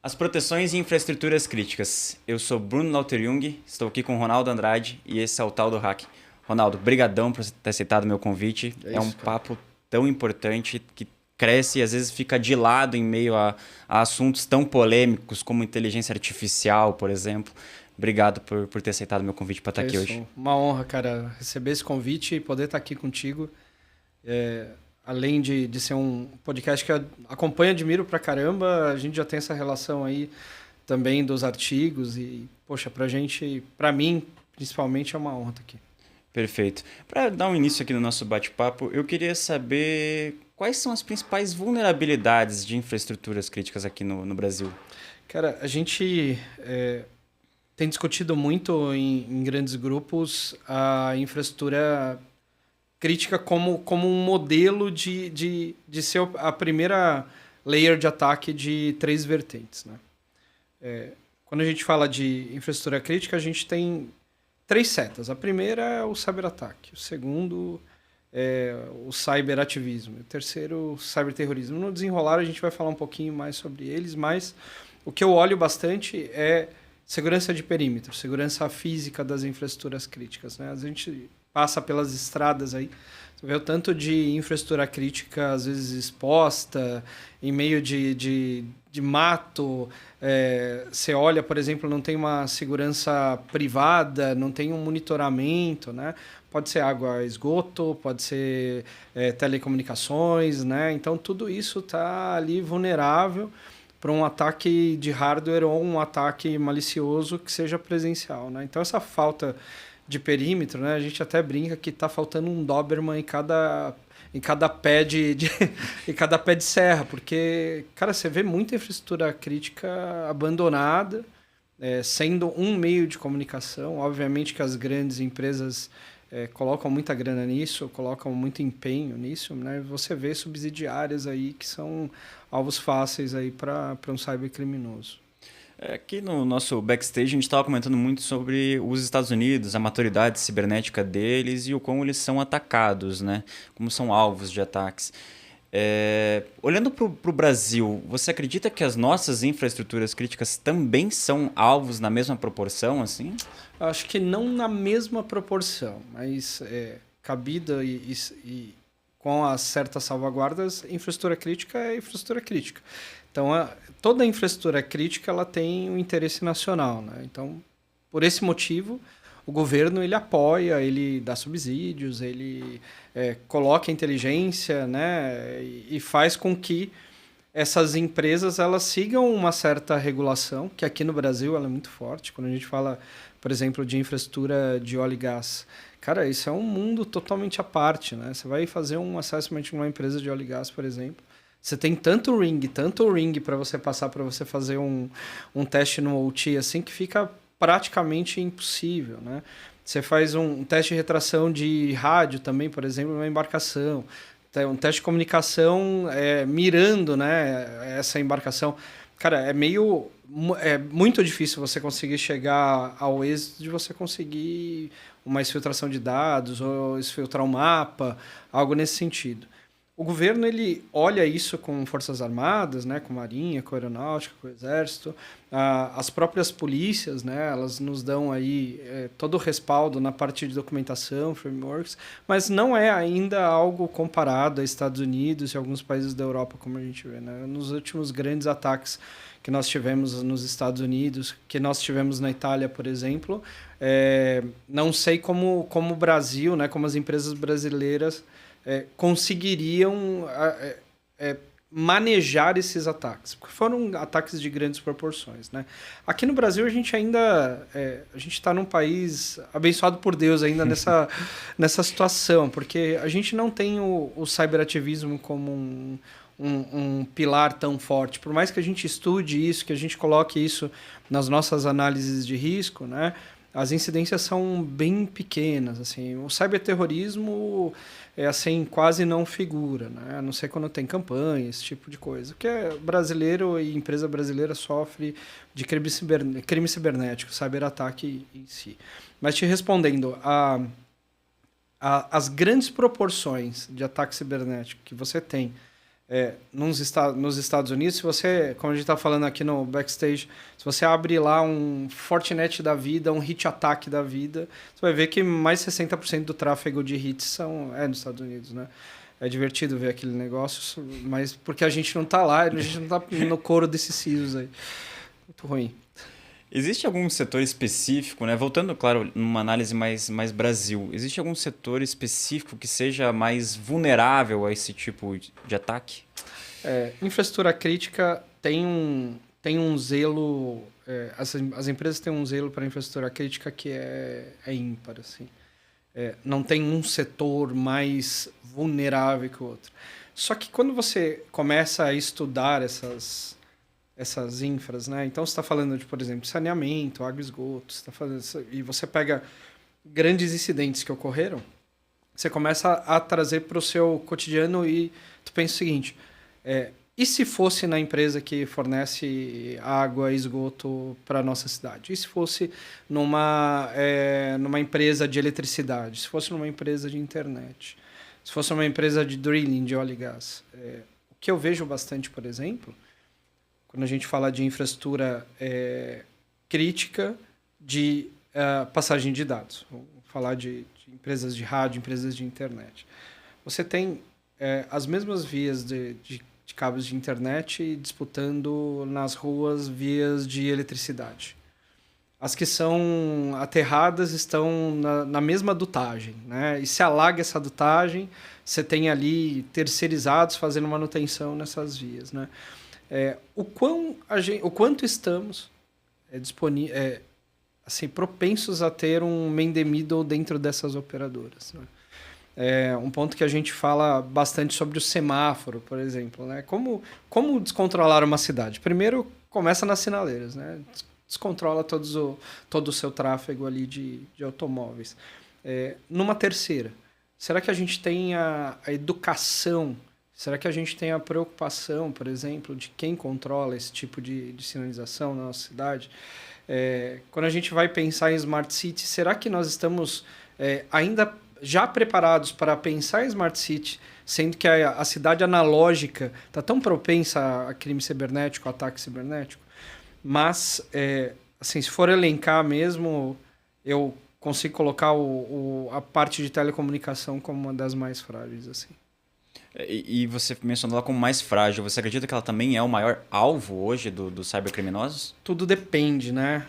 As proteções e infraestruturas críticas. Eu sou Bruno Lauter-Jung, estou aqui com Ronaldo Andrade e esse é o Tal do Hack. Ronaldo, brigadão por ter aceitado o meu convite. É um papo tão importante que cresce e às vezes fica de lado em meio a assuntos tão polêmicos como inteligência artificial, por exemplo. Obrigado por ter aceitado o meu convite para estar aqui hoje. Uma honra, cara, receber esse convite e poder estar aqui contigo. Além de ser um podcast que eu acompanho e admiro pra caramba, a gente já tem essa relação aí também dos artigos e, poxa, pra mim, principalmente, é uma honra estar aqui. Perfeito. Para dar um início aqui no nosso bate-papo, eu queria saber quais são as principais vulnerabilidades de infraestruturas críticas aqui no Brasil. Cara, a gente tem discutido muito em grandes grupos a infraestrutura crítica como um modelo de ser a primeira layer de ataque de três vertentes, né? Quando a gente fala de infraestrutura crítica, a gente tem três setas. A primeira é o cyberataque, o segundo é o cyberativismo, o terceiro, o cyberterrorismo. No desenrolar, a gente vai falar um pouquinho mais sobre eles, mas o que eu olho bastante é segurança de perímetro, segurança física das infraestruturas críticas, né? A gente passa pelas estradas aí, você vê o tanto de infraestrutura crítica, às vezes exposta, em meio de mato. Você olha, por exemplo, não tem uma segurança privada, não tem um monitoramento, né? Pode ser água, esgoto, pode ser telecomunicações, né? Então, tudo isso está ali vulnerável para um ataque de hardware ou um ataque malicioso que seja presencial, né? Então, essa falta de perímetro, né? A gente até brinca que está faltando um Doberman em cada pé em cada pé de serra, porque, cara, você vê muita infraestrutura crítica abandonada, sendo um meio de comunicação. Obviamente que as grandes empresas colocam muita grana nisso, colocam muito empenho nisso, né? Você vê subsidiárias aí que são alvos fáceis aí para um cybercriminoso. Aqui no nosso backstage a gente estava comentando muito sobre os Estados Unidos, a maturidade cibernética deles e o como eles são atacados, né? Como são alvos de ataques. Olhando para o Brasil, você acredita que as nossas infraestruturas críticas também são alvos na mesma proporção, assim? Acho que não na mesma proporção, mas cabida e com as certas salvaguardas, infraestrutura crítica é infraestrutura crítica. Então, toda a infraestrutura crítica ela tem um interesse nacional, né? Então, por esse motivo, o governo ele apoia, ele dá subsídios, ele coloca inteligência, né? E faz com que essas empresas elas sigam uma certa regulação, que aqui no Brasil ela é muito forte. Quando a gente fala, por exemplo, de infraestrutura de óleo e gás, cara, isso é um mundo totalmente à parte, né? Você vai fazer um assessment em uma empresa de óleo e gás, por exemplo, você tem tanto ring para você passar, para você fazer um teste no OT, assim, que fica praticamente impossível, né? Você faz um teste de retração de rádio também, por exemplo, numa embarcação. Um teste de comunicação mirando, né, essa embarcação. Cara, é muito difícil você conseguir chegar ao êxito de você conseguir uma exfiltração de dados ou exfiltrar um mapa, algo nesse sentido. O governo ele olha isso com Forças Armadas, né, com Marinha, com Aeronáutica, com Exército. As próprias polícias, né, elas nos dão aí todo o respaldo na parte de documentação, frameworks, mas não é ainda algo comparado a Estados Unidos e alguns países da Europa, como a gente vê, né? Nos últimos grandes ataques que nós tivemos nos Estados Unidos, que nós tivemos na Itália, por exemplo, não sei como o Brasil, né, como as empresas brasileiras conseguiriam manejar esses ataques, porque foram ataques de grandes proporções, né? Aqui no Brasil a gente ainda a gente está num país abençoado por Deus ainda nessa situação, porque a gente não tem o cyberativismo como um pilar tão forte. Por mais que a gente estude isso, que a gente coloque isso nas nossas análises de risco, né? As incidências são bem pequenas, assim. O cyberterrorismo assim, quase não figura, né? A não ser quando tem campanha, esse tipo de coisa. Porque brasileiro e empresa brasileira sofre de crime cibernético, cyberataque em si. Mas te respondendo, as grandes proporções de ataque cibernético que você tem nos Estados Unidos, se você, como a gente está falando aqui no backstage, se você abrir lá um Fortinet da vida, um hit attack da vida, você vai ver que mais de 60% do tráfego de hits nos Estados Unidos, né? É divertido ver aquele negócio, mas porque a gente não está lá, a gente não está no coro desses CISOs aí. Muito ruim. Existe algum setor específico, né? Voltando, claro, numa análise mais Brasil, existe algum setor específico que seja mais vulnerável a esse tipo de ataque? Infraestrutura crítica tem um zelo... as empresas têm um zelo para infraestrutura crítica que é ímpar, assim. Não tem um setor mais vulnerável que o outro. Só que quando você começa a estudar essas infras, né? Então você está falando de, por exemplo, saneamento, água e esgoto, e você pega grandes incidentes que ocorreram, você começa a trazer para o seu cotidiano e tu pensa o seguinte: e se fosse na empresa que fornece água e esgoto para a nossa cidade? E se fosse numa empresa de eletricidade? Se fosse numa empresa de internet? Se fosse numa empresa de drilling, de óleo e gás? O que eu vejo bastante, por exemplo, quando a gente fala de infraestrutura crítica de passagem de dados, vamos falar de empresas de rádio, empresas de internet. Você tem as mesmas vias de cabos de internet disputando nas ruas vias de eletricidade. As que são aterradas estão na mesma dutagem, né? E se alaga essa dutagem, você tem ali terceirizados fazendo manutenção nessas vias, né? O quanto estamos propensos a ter um man in the middle dentro dessas operadoras, né? Um ponto que a gente fala bastante sobre o semáforo, por exemplo, né? Como descontrolar uma cidade? Primeiro, começa nas sinaleiras, né? Descontrola todo o seu tráfego ali de automóveis. Numa terceira, será que a gente tem a educação? Será que a gente tem a preocupação, por exemplo, de quem controla esse tipo de sinalização na nossa cidade? Quando a gente vai pensar em Smart City, será que nós estamos ainda já preparados para pensar em Smart City, sendo que a cidade analógica está tão propensa a crime cibernético, a ataque cibernético? Mas, assim, se for elencar mesmo, eu consigo colocar a parte de telecomunicação como uma das mais frágeis, assim. E você mencionou ela como mais frágil. Você acredita que ela também é o maior alvo hoje dos cybercriminosos? Tudo depende, né?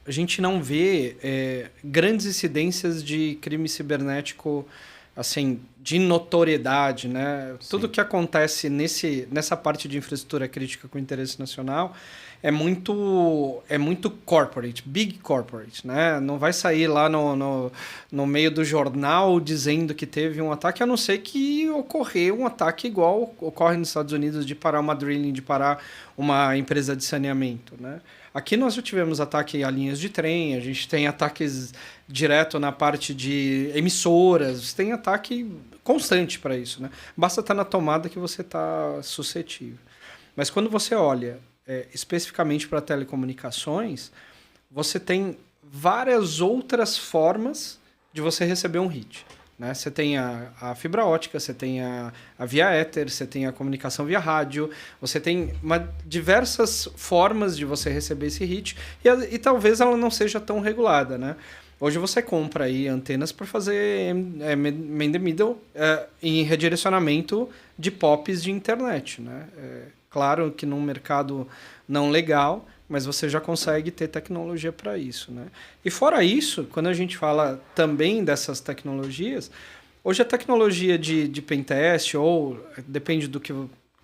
A gente não vê grandes incidências de crime cibernético, assim, de notoriedade, né? Sim. Tudo que acontece nessa parte de infraestrutura crítica com interesse nacional é muito corporate, big corporate, né? Não vai sair lá no meio do jornal dizendo que teve um ataque, a não ser que ocorreu um ataque igual ocorre nos Estados Unidos de parar uma drilling, de parar uma empresa de saneamento, né? Aqui nós já tivemos ataque a linhas de trem, a gente tem ataques direto na parte de emissoras, tem ataque constante para isso, né? Basta estar na tomada que você está suscetível. Mas quando você olha especificamente para telecomunicações, você tem várias outras formas de você receber um hit, né? Você tem a fibra ótica, você tem a via éter, você tem a comunicação via rádio, você tem diversas formas de você receber esse hit e talvez ela não seja tão regulada, né? Hoje você compra aí antenas para fazer man in the middle em redirecionamento de POPs de internet, né? Claro que num mercado não legal, mas você já consegue ter tecnologia para isso, né? E fora isso, quando a gente fala também dessas tecnologias, hoje a tecnologia de pentest, ou depende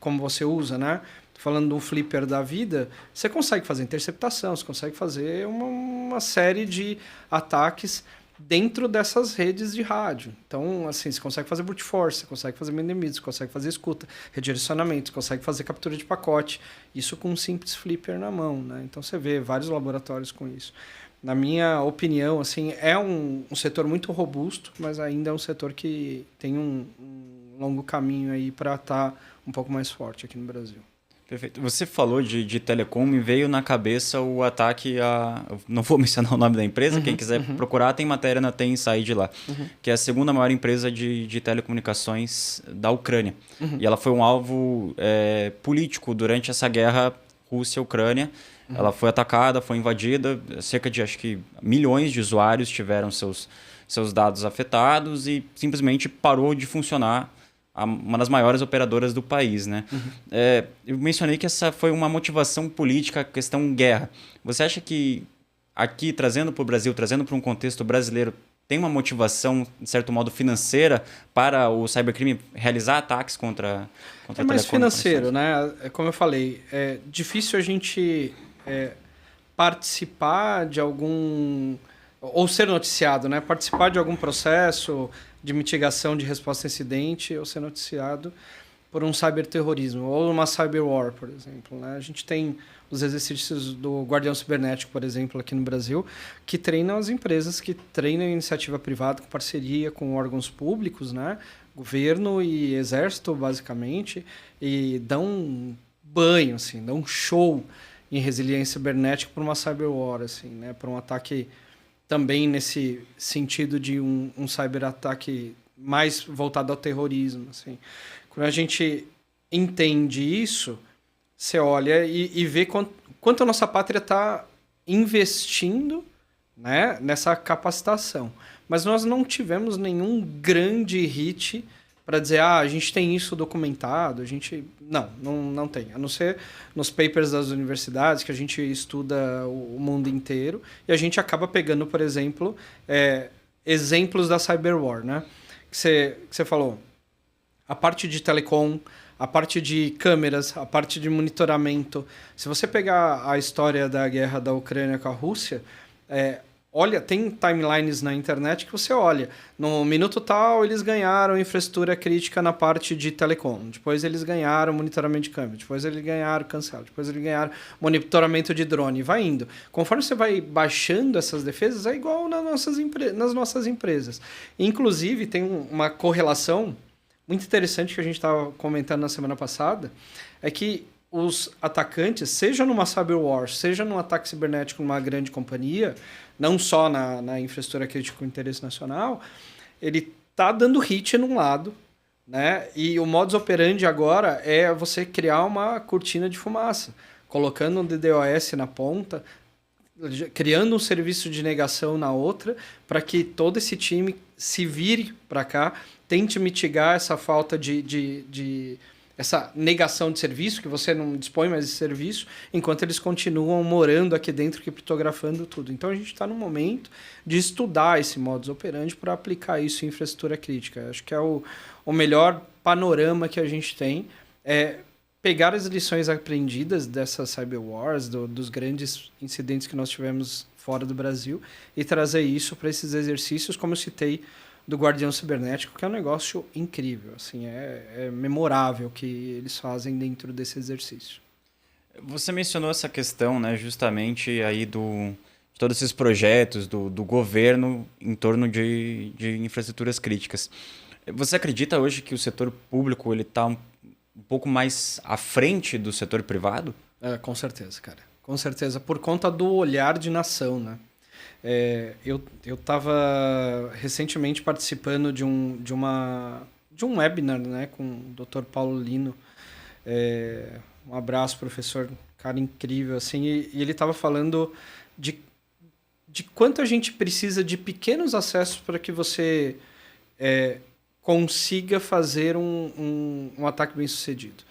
como você usa, né? Falando de um flipper da vida, você consegue fazer interceptação, você consegue fazer uma série de ataques dentro dessas redes de rádio. Então, assim, você consegue fazer brute force, você consegue fazer man-in-the-middle, você consegue fazer escuta, redirecionamento, você consegue fazer captura de pacote. Isso com um simples flipper na mão, né? Então, você vê vários laboratórios com isso. Na minha opinião, assim, é um setor muito robusto, mas ainda é um setor que tem um longo caminho aí para estar um pouco mais forte aqui no Brasil. Perfeito. Você falou de telecom, me veio na cabeça o ataque a... Eu não vou mencionar o nome da empresa, quem quiser procurar tem matéria na Tem Inside lá, que é a segunda maior empresa de telecomunicações da Ucrânia. E ela foi um alvo político durante essa guerra Rússia-Ucrânia. Ela foi atacada, foi invadida, cerca de, acho que, milhões de usuários tiveram seus dados afetados e simplesmente parou de funcionar uma das maiores operadoras do país, né? Eu mencionei que essa foi uma motivação política, a questão guerra. Você acha que aqui, trazendo para o Brasil, trazendo para um contexto brasileiro, tem uma motivação, de certo modo, financeira para o cybercrime realizar ataques contra é mais financeiro, né? Como eu falei, é difícil a gente participar de algum... ou ser noticiado, né? Participar de algum processo de mitigação de resposta a incidente ou ser noticiado por um cyberterrorismo ou uma cyberwar, por exemplo, né? A gente tem os exercícios do Guardião Cibernético, por exemplo, aqui no Brasil, que treinam as empresas, que treinam a iniciativa privada com parceria com órgãos públicos, né? Governo e exército, basicamente, e dão um banho, assim, dão um show em resiliência cibernética por uma cyberwar, assim, né? Por um ataque também nesse sentido de um cyberataque mais voltado ao terrorismo. Assim. Quando a gente entende isso, você olha e vê quanto a nossa pátria está investindo, né, nessa capacitação. Mas nós não tivemos nenhum grande hit para dizer, a gente tem isso documentado, a gente... Não tem. A não ser nos papers das universidades, que a gente estuda o mundo inteiro, e a gente acaba pegando, por exemplo, exemplos da cyberwar, né? Que você falou, a parte de telecom, a parte de câmeras, a parte de monitoramento. Se você pegar a história da guerra da Ucrânia com a Rússia... Olha, tem timelines na internet que você olha. No minuto tal, eles ganharam infraestrutura crítica na parte de telecom. Depois eles ganharam monitoramento de câmera. Depois eles ganharam cancel. Depois eles ganharam monitoramento de drone. Vai indo. Conforme você vai baixando essas defesas, é igual nas nossas empresas. Inclusive, tem uma correlação muito interessante que a gente estava comentando na semana passada, é que os atacantes, seja numa cyberwar, seja num ataque cibernético numa grande companhia, não só na infraestrutura crítica com interesse nacional, ele está dando hit num lado, né? E o modus operandi agora é você criar uma cortina de fumaça, colocando um DDoS na ponta, criando um serviço de negação na outra, para que todo esse time se vire para cá, tente mitigar essa falta essa negação de serviço, que você não dispõe mais de serviço, enquanto eles continuam morando aqui dentro, criptografando tudo. Então, a gente está no momento de estudar esse modus operandi para aplicar isso em infraestrutura crítica. Acho que é o melhor panorama que a gente tem, é pegar as lições aprendidas dessas cyberwars, dos grandes incidentes que nós tivemos fora do Brasil, e trazer isso para esses exercícios, como eu citei, do Guardião Cibernético, que é um negócio incrível, assim, é memorável o que eles fazem dentro desse exercício. Você mencionou essa questão, né, justamente aí de todos esses projetos do governo em torno de infraestruturas críticas. Você acredita hoje que o setor público está um pouco mais à frente do setor privado? Com certeza, cara. Com certeza, por conta do olhar de nação, né? Eu estava recentemente participando de um webinar, né, com o Dr. Paulo Lino. Um abraço, professor, cara incrível, assim, e ele estava falando de quanto a gente precisa de pequenos acessos para que você consiga fazer um ataque bem sucedido.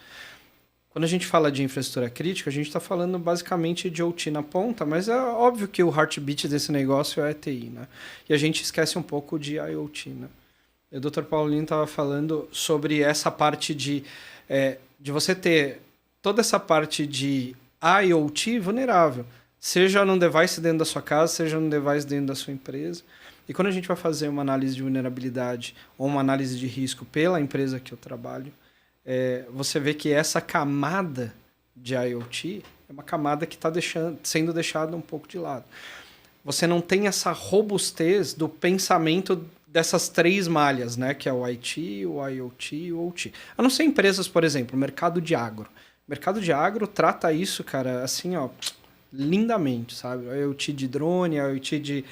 Quando a gente fala de infraestrutura crítica, a gente está falando basicamente de OT na ponta, mas é óbvio que o heartbeat desse negócio é a TI, né? E a gente esquece um pouco de IoT, né? E o Dr. Paulinho estava falando sobre essa parte de você ter toda essa parte de IoT vulnerável, seja num device dentro da sua casa, seja num device dentro da sua empresa. E quando a gente vai fazer uma análise de vulnerabilidade ou uma análise de risco pela empresa que eu trabalho, você vê que essa camada de IoT é uma camada que está sendo deixada um pouco de lado. Você não tem essa robustez do pensamento dessas três malhas, né? Que é o IT, o IoT e o OT. A não ser empresas, por exemplo, mercado de agro. mercado de agro trata isso, cara, assim, ó, lindamente, sabe? IoT de drone, IoT de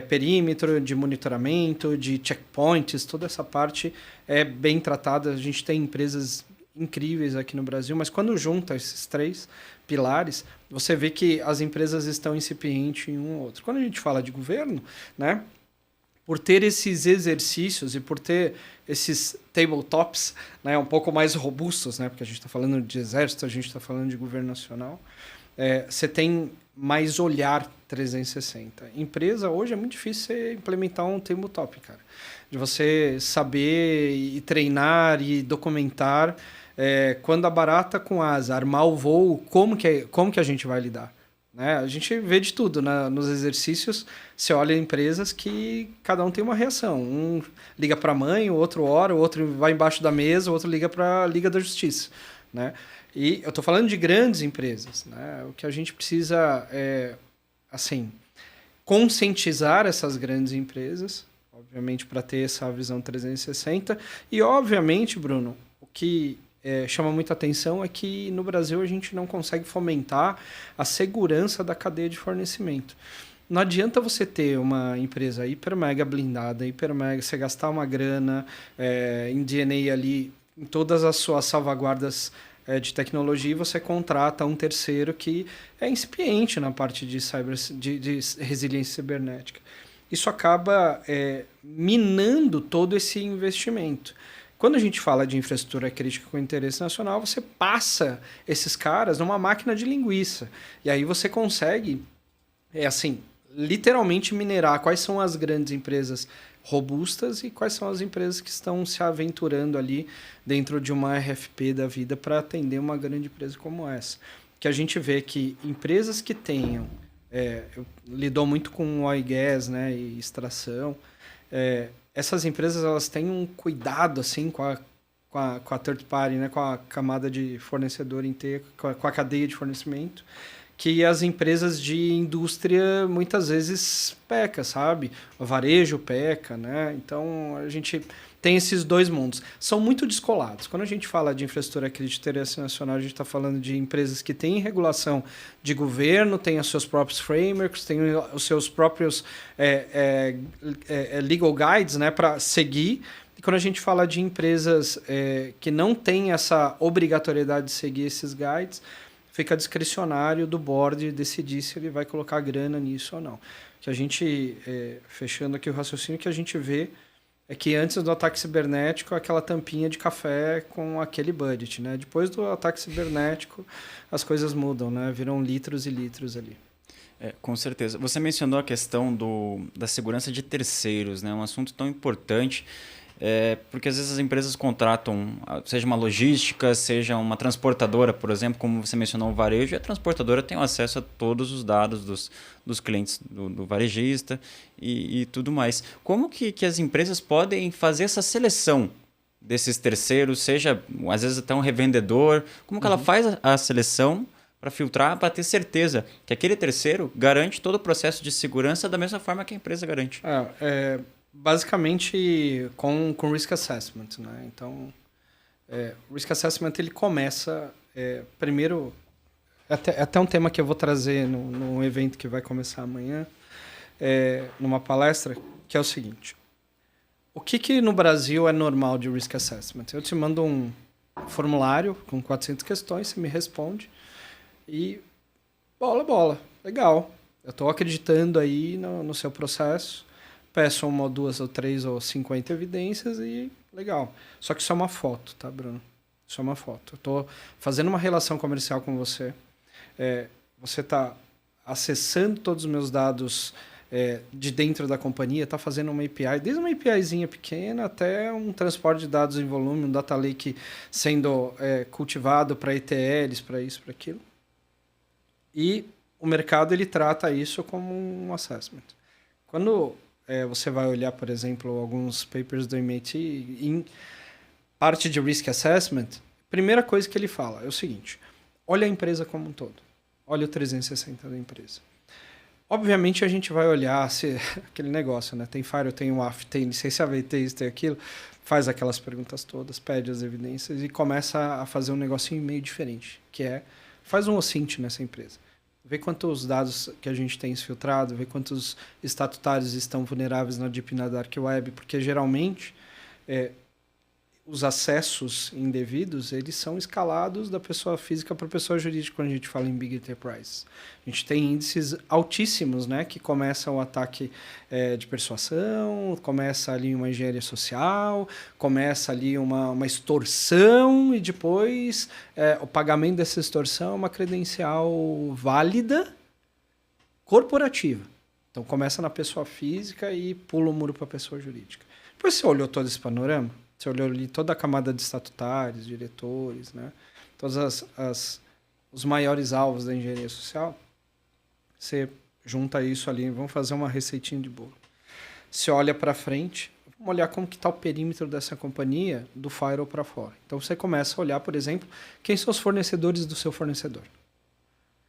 perímetro, de monitoramento, de checkpoints, toda essa parte é bem tratada. A gente tem empresas incríveis aqui no Brasil, mas quando junta esses 3 pilares, você vê que as empresas estão incipientes em um ou outro. Quando a gente fala de governo, né, por ter esses exercícios e por ter esses tabletops, né, um pouco mais robustos, né, porque a gente está falando de exército, a gente está falando de governo nacional, você tem mais olhar 360. Empresa, hoje é muito difícil você implementar um tabletop, cara. De você saber e treinar e documentar quando a barata com asa armar o voo, como que a gente vai lidar? Né? A gente vê de tudo nos exercícios. Você olha empresas que cada um tem uma reação. Um liga para a mãe, o outro ora, o outro vai embaixo da mesa, o outro liga para a Liga da Justiça. Né? E eu estou falando de grandes empresas. Né? O que a gente precisa é, assim, conscientizar essas grandes empresas, obviamente, para ter essa visão 360. E, obviamente, Bruno, o que chama muita atenção é que no Brasil a gente não consegue fomentar a segurança da cadeia de fornecimento. Não adianta você ter uma empresa hiper mega blindada, hiper mega, você gastar uma grana em DNA ali, em todas as suas salvaguardas de tecnologia, e você contrata um terceiro que é incipiente na parte de resiliência cibernética. Isso acaba minando todo esse investimento. Quando a gente fala de infraestrutura crítica com interesse nacional, você passa esses caras numa máquina de linguiça. E aí você consegue, literalmente minerar quais são as grandes empresas robustas e quais são as empresas que estão se aventurando ali dentro de uma RFP da vida para atender uma grande empresa como essa. Que a gente vê que empresas que tenham... eu lido muito com oil e gas, né, e extração... essas empresas elas têm um cuidado assim com a third party, né, com a camada de fornecedor inteira, com a cadeia de fornecimento, que as empresas de indústria muitas vezes pecam, sabe? O varejo peca, né? Então a gente tem esses dois mundos. São muito descolados. Quando a gente fala de infraestrutura crítica de interesse nacional, a gente está falando de empresas que têm regulação de governo, têm os seus próprios frameworks, têm os seus próprios legal guides, né, para seguir. E quando a gente fala de empresas que não têm essa obrigatoriedade de seguir esses guides, fica discricionário do board decidir se ele vai colocar grana nisso ou não. Que a gente, fechando aqui o raciocínio, que a gente vê é que antes do ataque cibernético, aquela tampinha de café com aquele budget, né? Depois do ataque cibernético, as coisas mudam, né? Viram litros e litros ali. Com certeza. Você mencionou a questão da segurança de terceiros, né? Um assunto tão importante, porque às vezes as empresas contratam, seja uma logística, seja uma transportadora, por exemplo, como você mencionou o varejo, e a transportadora tem acesso a todos os dados dos clientes do varejista e tudo mais. Como que as empresas podem fazer essa seleção desses terceiros, seja às vezes até um revendedor, como que ela faz a seleção para filtrar, para ter certeza que aquele terceiro garante todo o processo de segurança da mesma forma que a empresa garante? Basicamente com Risk Assessment, né? Então, o Risk Assessment ele começa primeiro, até um tema que eu vou trazer no evento que vai começar amanhã, numa palestra, que é o seguinte: o que no Brasil é normal de Risk Assessment? Eu te mando um formulário com 400 questões, você me responde e bola, legal, eu estou acreditando aí no seu processo. Peço 1 ou 2 ou 3 ou 50 evidências e legal. Só que isso é uma foto, tá, Bruno? Isso é uma foto. Eu estou fazendo uma relação comercial com você. Você está acessando todos os meus dados de dentro da companhia, está fazendo uma API, desde uma APIzinha pequena até um transporte de dados em volume, um data lake sendo cultivado para ETLs, para isso, para aquilo. E o mercado ele trata isso como um assessment. Quando você vai olhar, por exemplo, alguns papers do MIT, em parte de Risk Assessment, a primeira coisa que ele fala é o seguinte: olha a empresa como um todo. Olha o 360 da empresa. Obviamente, a gente vai olhar aquele negócio, né? Tem firewall, tem WAF, tem licença AV, tem isso, tem aquilo. faz aquelas perguntas todas, pede as evidências e começa a fazer um negocinho meio diferente, que é, faz um OSINT nessa empresa. Vê quantos dados que a gente tem filtrado, vê quantos estatutários estão vulneráveis na Deep na Dark Web, porque geralmente os acessos indevidos, eles são escalados da pessoa física para a pessoa jurídica quando a gente fala em Big Enterprise. A gente tem índices altíssimos, né, que começam o ataque de persuasão, começa ali uma engenharia social, começa ali uma extorsão e depois o pagamento dessa extorsão é uma credencial válida corporativa. Então começa na pessoa física e pula o muro para a pessoa jurídica. Depois você olhou todo esse panorama, você olhou ali toda a camada de estatutários, diretores, né? Todos os maiores alvos da engenharia social. Você junta isso ali, vamos fazer uma receitinha de bolo. Você olha para frente, vamos olhar como que está o perímetro dessa companhia do firewall para fora. Então você começa a olhar, por exemplo, quem são os fornecedores do seu fornecedor.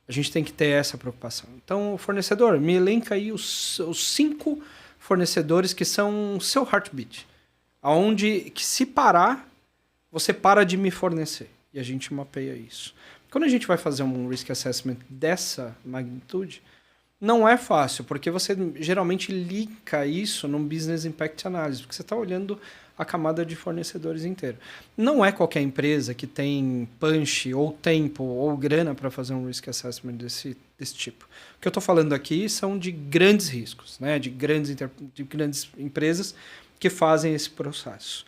A gente tem que ter essa preocupação. Então, o fornecedor, me elenca aí os 5 fornecedores que são o seu heartbeat. Aonde que se parar, você para de me fornecer. E a gente mapeia isso. Quando a gente vai fazer um risk assessment dessa magnitude, não é fácil, porque você geralmente linka isso num business impact analysis, porque você está olhando a camada de fornecedores inteiro. Não é qualquer empresa que tem punch, ou tempo, ou grana para fazer um risk assessment desse tipo. O que eu estou falando aqui são de grandes riscos, né? de grandes empresas que fazem esse processo.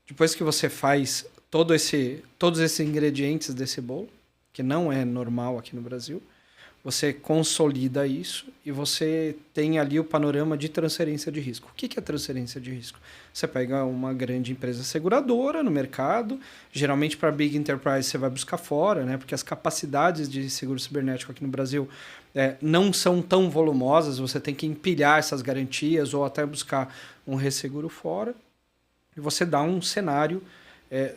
Depois que você faz todos esses ingredientes desse bolo, que não é normal aqui no Brasil, você consolida isso e você tem ali o panorama de transferência de risco. O que é transferência de risco? Você pega uma grande empresa seguradora no mercado, geralmente para Big Enterprise você vai buscar fora, né? Porque as capacidades de seguro cibernético aqui no Brasil não são tão volumosas, você tem que empilhar essas garantias ou até buscar um resseguro fora, e você dá um cenário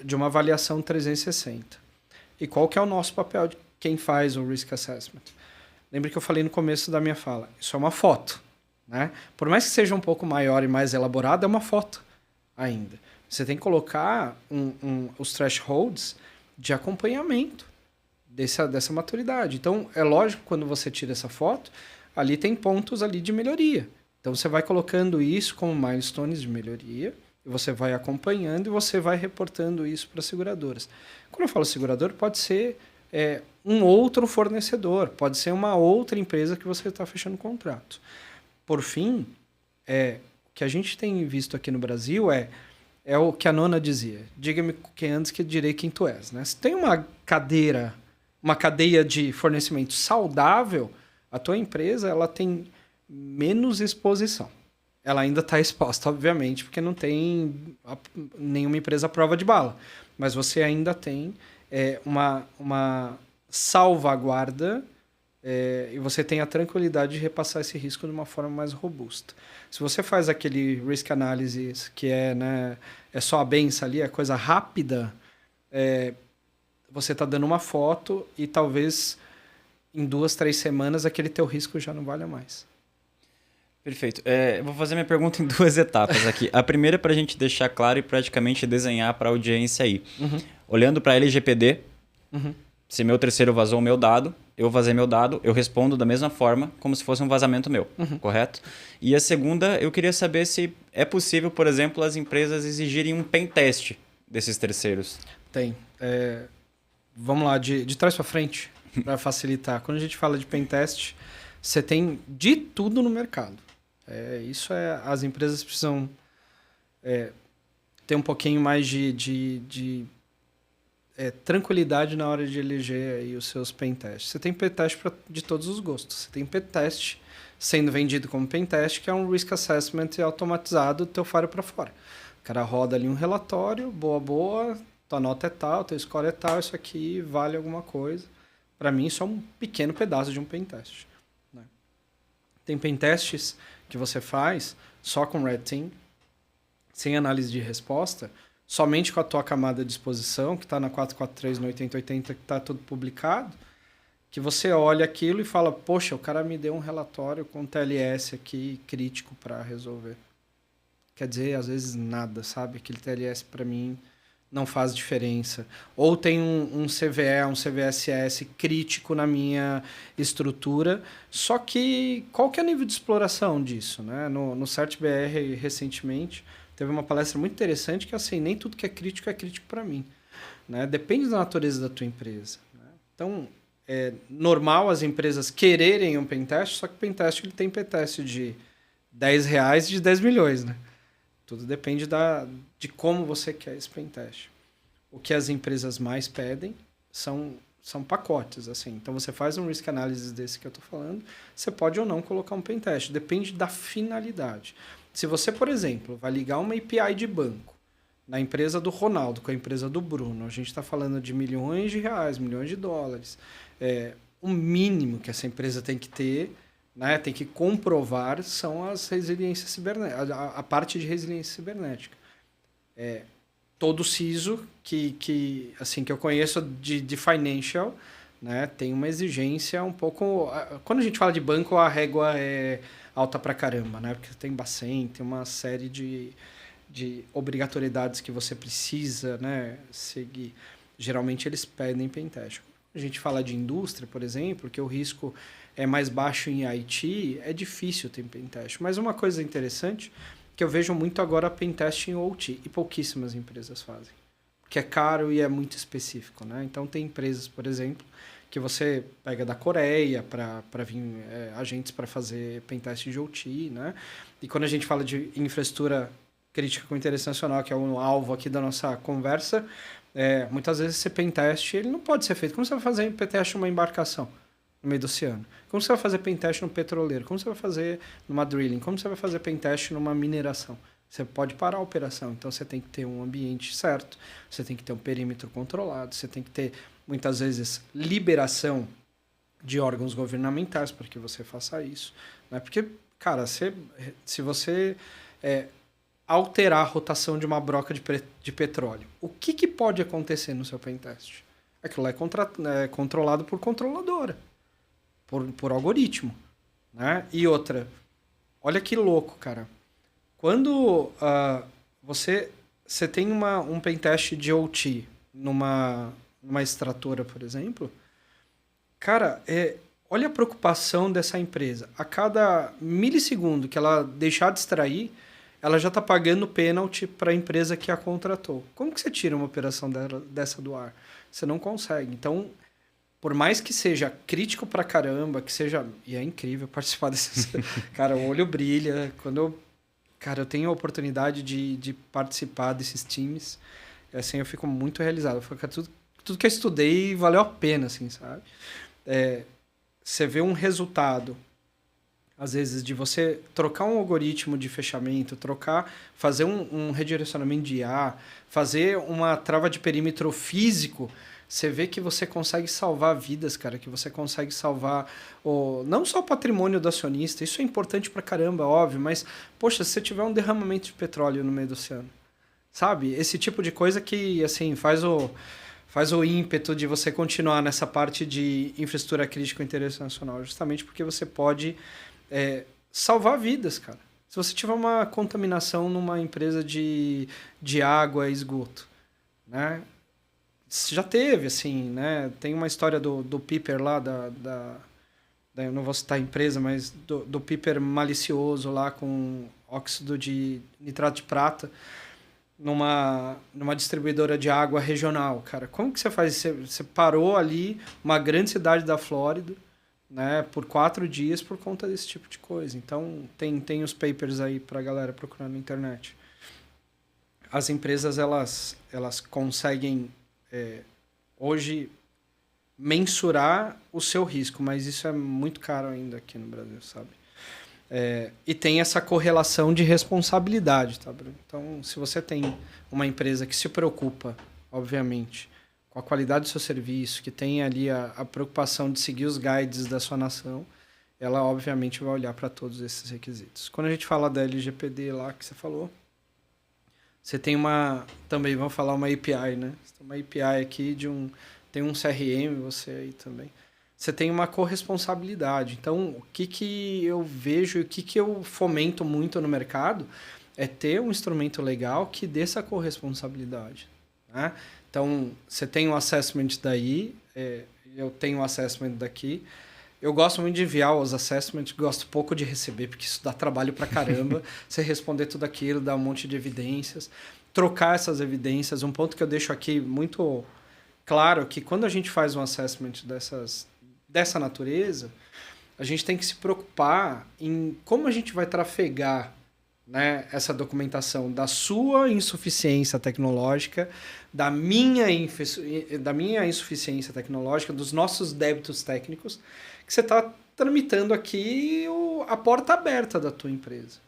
de uma avaliação 360. E qual que é o nosso papel de quem faz o Risk Assessment? Lembre que eu falei no começo da minha fala, isso é uma foto, né? Por mais que seja um pouco maior e mais elaborado, é uma foto ainda. Você tem que colocar os thresholds de acompanhamento dessa maturidade. Então, é lógico que quando você tira essa foto, ali tem pontos ali de melhoria. Então, você vai colocando isso como milestones de melhoria, e você vai acompanhando e você vai reportando isso para as seguradoras. Quando eu falo segurador, pode ser um outro fornecedor, pode ser uma outra empresa que você está fechando contrato. Por fim, o que a gente tem visto aqui no Brasil é o que a Nona dizia, diga-me quem antes que direi quem tu és. Né? Se tem uma cadeia de fornecimento saudável, a tua empresa ela tem menos exposição. Ela ainda está exposta, obviamente, porque não tem nenhuma empresa à prova de bala. Mas você ainda tem uma salvaguarda e você tem a tranquilidade de repassar esse risco de uma forma mais robusta. Se você faz aquele risk analysis que é só a benção ali, é coisa rápida, você está dando uma foto e talvez em 2, 3 semanas aquele teu risco já não valha mais. Perfeito. Eu vou fazer minha pergunta em 2 etapas aqui. A primeira é para a gente deixar claro e praticamente desenhar para a audiência aí. Uhum. Olhando para a LGPD, se meu terceiro vazou o meu dado, eu vazei meu dado, eu respondo da mesma forma como se fosse um vazamento meu, correto? E a segunda, eu queria saber se é possível, por exemplo, as empresas exigirem um pen test desses terceiros. Tem. Vamos lá, de trás para frente, para facilitar. Quando a gente fala de pen test, você tem de tudo no mercado. As empresas precisam ter um pouquinho mais de tranquilidade na hora de eleger aí os seus pen tests. Você tem pen test de todos os gostos. Você tem pen test sendo vendido como pen test, que é um risk assessment automatizado do teu firewall para fora. O cara roda ali um relatório, boa, tua nota é tal, teu score é tal, isso aqui vale alguma coisa. Para mim, isso é um pequeno pedaço de um pen test. Né? Tem pen tests que você faz só com Red Team, sem análise de resposta, somente com a tua camada de exposição, que está na 443, no 8080, que está tudo publicado, que você olha aquilo e fala, poxa, o cara me deu um relatório com TLS aqui crítico para resolver. quer dizer, às vezes, nada, sabe? Aquele TLS, para mim, não faz diferença. Ou tem um CVE, um CVSS crítico na minha estrutura, só que qual que é o nível de exploração disso? Né? No CertBR, recentemente, teve uma palestra muito interessante que, assim, nem tudo que é crítico para mim. Né? Depende da natureza da tua empresa. Né? Então, é normal as empresas quererem um pentest, só que o pentest ele tem pentest de R$10 e de 10 milhões, né? Tudo depende de como você quer esse pentest. O que as empresas mais pedem são pacotes. Assim. Então, você faz um risk analysis desse que eu estou falando, você pode ou não colocar um pentest. Depende da finalidade. Se você, por exemplo, vai ligar uma API de banco na empresa do Ronaldo com a empresa do Bruno, a gente está falando de milhões de reais, milhões de dólares. O mínimo que essa empresa tem que ter, né, tem que comprovar, são as resiliências cibernéticas, a parte de resiliência cibernética. Todo CISO que eu conheço de financial, né, tem uma exigência um pouco... Quando a gente fala de banco, a régua é alta pra caramba, né, porque tem Bacen, tem uma série de obrigatoriedades que você precisa, né, seguir. Geralmente eles pedem pentest. A gente fala de indústria, por exemplo, que o risco é mais baixo em IT, é difícil ter pentest. Mas uma coisa interessante que eu vejo muito agora pentest em OT, e pouquíssimas empresas fazem. Porque é caro e é muito específico. Né? Então tem empresas, por exemplo, que você pega da Coreia para vir agentes para fazer pentest de OT. Né? E quando a gente fala de infraestrutura crítica com interesse nacional, que é o alvo aqui da nossa conversa, muitas vezes esse pentest ele não pode ser feito. Como você vai fazer pentest numa embarcação no meio do oceano? Como você vai fazer pentest no petroleiro? Como você vai fazer numa drilling? Como você vai fazer pentest numa mineração? Você pode parar a operação. Então, você tem que ter um ambiente certo, você tem que ter um perímetro controlado, você tem que ter, muitas vezes, liberação de órgãos governamentais para que você faça isso. Né? Porque, cara, se você alterar a rotação de uma broca de petróleo, o que pode acontecer no seu pentest? Aquilo lá é controlado por controladora, por algoritmo. Né? E outra, olha que louco, cara. Quando você tem um pentest de OT numa extratora, por exemplo, cara, olha a preocupação dessa empresa. A cada milissegundo que ela deixar de extrair, ela já está pagando pênalti para a empresa que a contratou. Como que você tira uma operação dessa do ar? Você não consegue. Então, por mais que seja crítico pra caramba, que seja... E é incrível participar desses... Cara, o olho brilha. Quando eu tenho a oportunidade de participar desses times, assim, eu fico muito realizado. Eu falo, cara, tudo que eu estudei valeu a pena, assim, sabe? Você vê um resultado, às vezes, de você trocar um algoritmo de fechamento, fazer um redirecionamento de IA, fazer uma trava de perímetro físico, você vê que você consegue salvar vidas, cara, que você consegue salvar não só o patrimônio do acionista, isso é importante pra caramba, óbvio, mas, poxa, se você tiver um derramamento de petróleo no meio do oceano, sabe? Esse tipo de coisa que, assim, faz o ímpeto de você continuar nessa parte de infraestrutura crítica com interesse nacional, justamente porque você pode salvar vidas, cara. Se você tiver uma contaminação numa empresa de água e esgoto, né? Já teve, assim, né? Tem uma história do Piper lá, eu não vou citar a empresa, mas do Piper malicioso lá com óxido de nitrato de prata numa distribuidora de água regional, cara. Como que você faz? Você parou ali uma grande cidade da Flórida, né, por 4 dias por conta desse tipo de coisa. Então, tem os papers aí pra galera procurar na internet. As empresas, elas conseguem, hoje, mensurar o seu risco, mas isso é muito caro ainda aqui no Brasil, sabe? E tem essa correlação de responsabilidade, tá, Bruno? Então, se você tem uma empresa que se preocupa, obviamente, com a qualidade do seu serviço, que tem ali a preocupação de seguir os guides da sua nação, ela obviamente vai olhar para todos esses requisitos. Quando a gente fala da LGPD lá que você falou, você tem também vamos falar uma API, né? Você tem uma API aqui tem um CRM, você aí também. Você tem uma corresponsabilidade. Então, o que eu vejo e o que eu fomento muito no mercado é ter um instrumento legal que dê essa corresponsabilidade, né? Então, você tem o assessment daí, eu tenho o assessment daqui. Eu gosto muito de enviar os assessments, gosto pouco de receber, porque isso dá trabalho pra caramba. Você responder tudo aquilo, dar um monte de evidências, trocar essas evidências. Um ponto que eu deixo aqui muito claro, que quando a gente faz um assessment dessa natureza, a gente tem que se preocupar em como a gente vai trafegar, né, essa documentação da sua insuficiência tecnológica, da minha insuficiência tecnológica, dos nossos débitos técnicos, que você está tramitando aqui a porta aberta da tua empresa,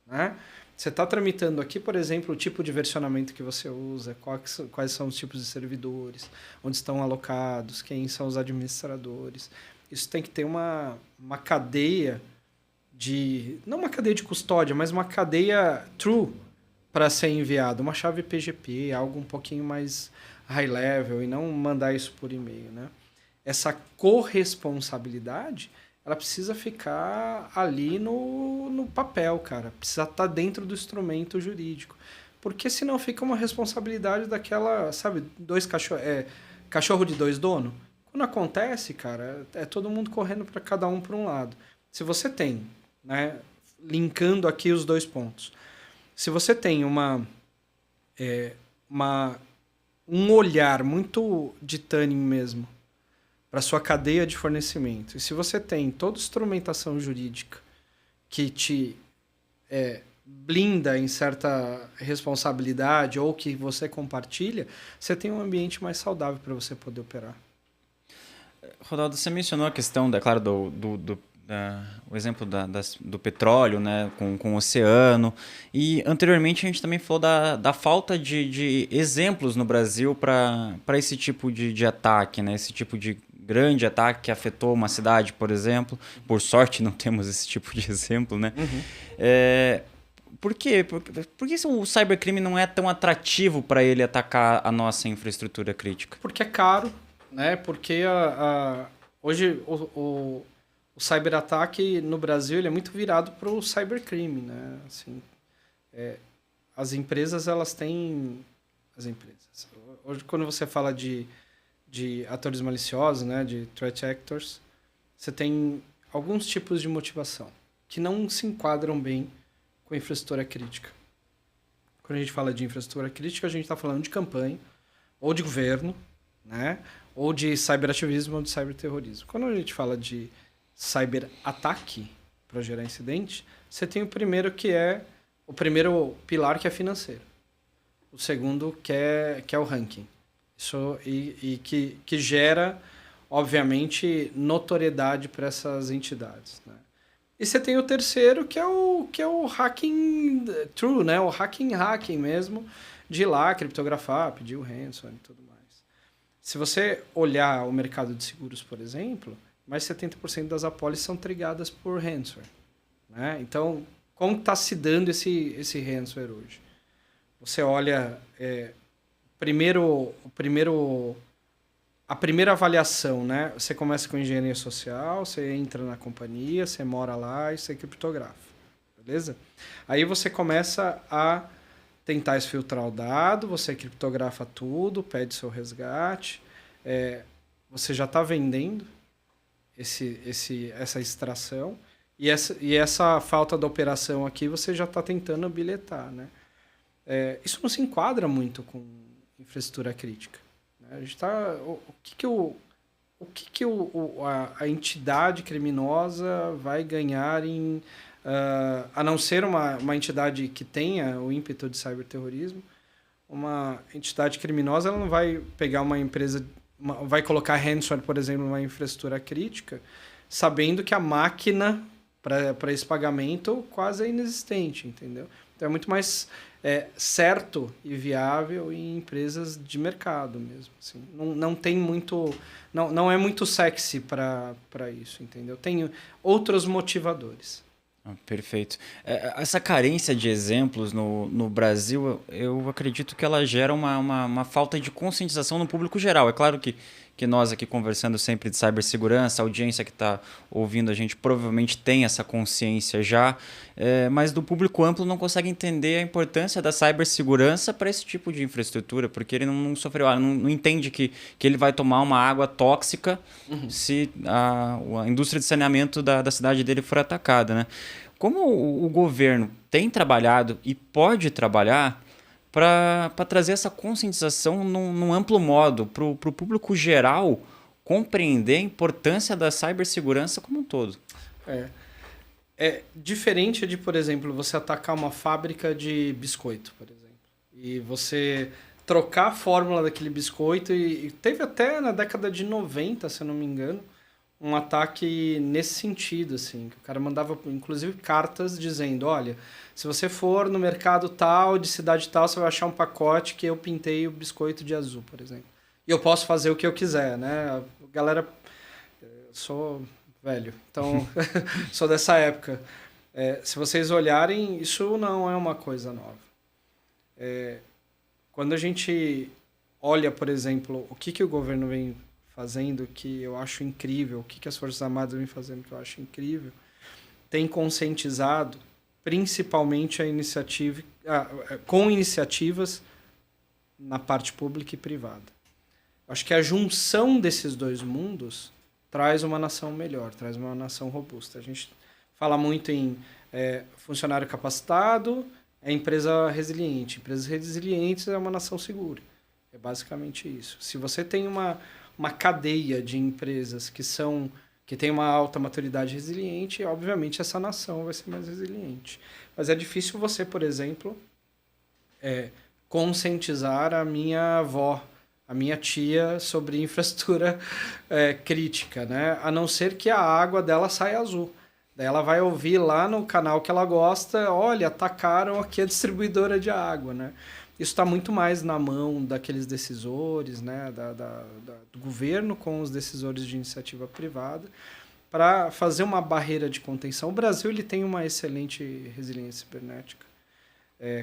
né? Você está tramitando aqui, por exemplo, o tipo de versionamento que você usa, quais são os tipos de servidores, onde estão alocados, quem são os administradores. Isso tem que ter uma cadeia não uma cadeia de custódia, mas uma cadeia true para ser enviado. Uma chave PGP, algo um pouquinho mais high level, e não mandar isso por e-mail, né? Essa corresponsabilidade, ela precisa ficar ali no papel, cara. Precisa estar dentro do instrumento jurídico. Porque senão fica uma responsabilidade daquela, sabe, cachorro de dois donos. Quando acontece, cara, é todo mundo correndo para cada um para um lado. Se você tem, né, linkando aqui os dois pontos, se você tem um olhar muito de tuning mesmo para sua cadeia de fornecimento, e se você tem toda instrumentação jurídica que te blinda em certa responsabilidade ou que você compartilha, você tem um ambiente mais saudável para você poder operar. Ronaldo, você mencionou a questão, claro, o exemplo do petróleo, né, com o oceano, e anteriormente a gente também falou da falta de exemplos no Brasil para esse tipo de ataque, né, esse tipo de grande ataque que afetou uma cidade, por exemplo. Por sorte não temos esse tipo de exemplo, né? Uhum. Por quê? Por que o cybercrime não é tão atrativo para ele atacar a nossa infraestrutura crítica? Porque é caro, né? Porque hoje o cyberataque no Brasil ele é muito virado para o cybercrime, né? Assim, as empresas, elas têm... Hoje, quando você fala de atores maliciosos, né? De threat actors, você tem alguns tipos de motivação que não se enquadram bem com infraestrutura crítica. Quando a gente fala de infraestrutura crítica, a gente está falando de campanha, ou de governo, né? Ou de cyberativismo ou de cyberterrorismo. Quando a gente fala de cyberataque para gerar incidente, você tem o primeiro pilar, que é financeiro. O segundo que é o ranking. Isso, que gera, obviamente, notoriedade para essas entidades, né? E você tem o terceiro, que é o hacking true, né? O hacking mesmo, de ir lá, criptografar, pedir o ransom e tudo mais. Se você olhar o mercado de seguros, por exemplo, mais de 70% das apólices são trigadas por ransomware, né? Então, como está se dando esse ransomware hoje? Você olha... A primeira avaliação, né? Você começa com engenharia social, você entra na companhia, você mora lá e você criptografa, beleza? Aí você começa a tentar exfiltrar o dado, você criptografa tudo, pede seu resgate, você já está vendendo essa extração, e essa falta de operação aqui você já está tentando bilhetar, né? Isso não se enquadra muito com infraestrutura crítica. A gente tá, a entidade criminosa vai ganhar a não ser uma entidade que tenha o ímpeto de cyberterrorismo, uma entidade criminosa ela não vai pegar uma empresa, vai colocar ransomware, por exemplo, numa infraestrutura crítica, sabendo que a máquina para esse pagamento quase é inexistente, entendeu? Então é muito mais certo e viável em empresas de mercado mesmo. Assim. Não tem muito... Não é muito sexy para isso, entendeu? Tem outros motivadores. Perfeito. Essa carência de exemplos no Brasil, eu acredito que ela gera uma falta de conscientização no público geral. É claro que que nós aqui conversando sempre de cibersegurança, a audiência que está ouvindo a gente provavelmente tem essa consciência já, mas do público amplo não consegue entender a importância da cibersegurança para esse tipo de infraestrutura, porque ele não sofreu, não entende que ele vai tomar uma água tóxica se a indústria de saneamento da cidade dele for atacada, né? Como o governo tem trabalhado e pode trabalhar para trazer essa conscientização num amplo modo, para o público geral compreender a importância da cibersegurança como um todo. É diferente de, por exemplo, você atacar uma fábrica de biscoito, por exemplo, e você trocar a fórmula daquele biscoito, e teve até na década de 90, se eu não me engano, um ataque nesse sentido, assim, que o cara mandava, inclusive, cartas dizendo, olha, se você for no mercado tal, de cidade tal, você vai achar um pacote que eu pintei o biscoito de azul, por exemplo. E eu posso fazer o que eu quiser, né? Galera, eu sou velho, então sou dessa época. Se vocês olharem, isso não é uma coisa nova. Quando a gente olha, por exemplo, o que o governo vem fazendo, que eu acho incrível, o que as Forças Armadas vêm fazendo, que eu acho incrível, tem conscientizado principalmente a iniciativa, com iniciativas na parte pública e privada. Acho que a junção desses dois mundos traz uma nação melhor, traz uma nação robusta. A gente fala muito em funcionário capacitado, empresa resiliente. Empresas resilientes é uma nação segura. É basicamente isso. Se você tem uma cadeia de empresas que tem uma alta maturidade resiliente, obviamente essa nação vai ser mais resiliente. Mas é difícil você, por exemplo, conscientizar a minha avó, a minha tia sobre infraestrutura crítica, né? A não ser que a água dela saia azul. Daí ela vai ouvir lá no canal que ela gosta, olha, atacaram aqui a distribuidora de água, né? Isso está muito mais na mão daqueles decisores, né, do governo com os decisores de iniciativa privada, para fazer uma barreira de contenção. O Brasil ele tem uma excelente resiliência cibernética.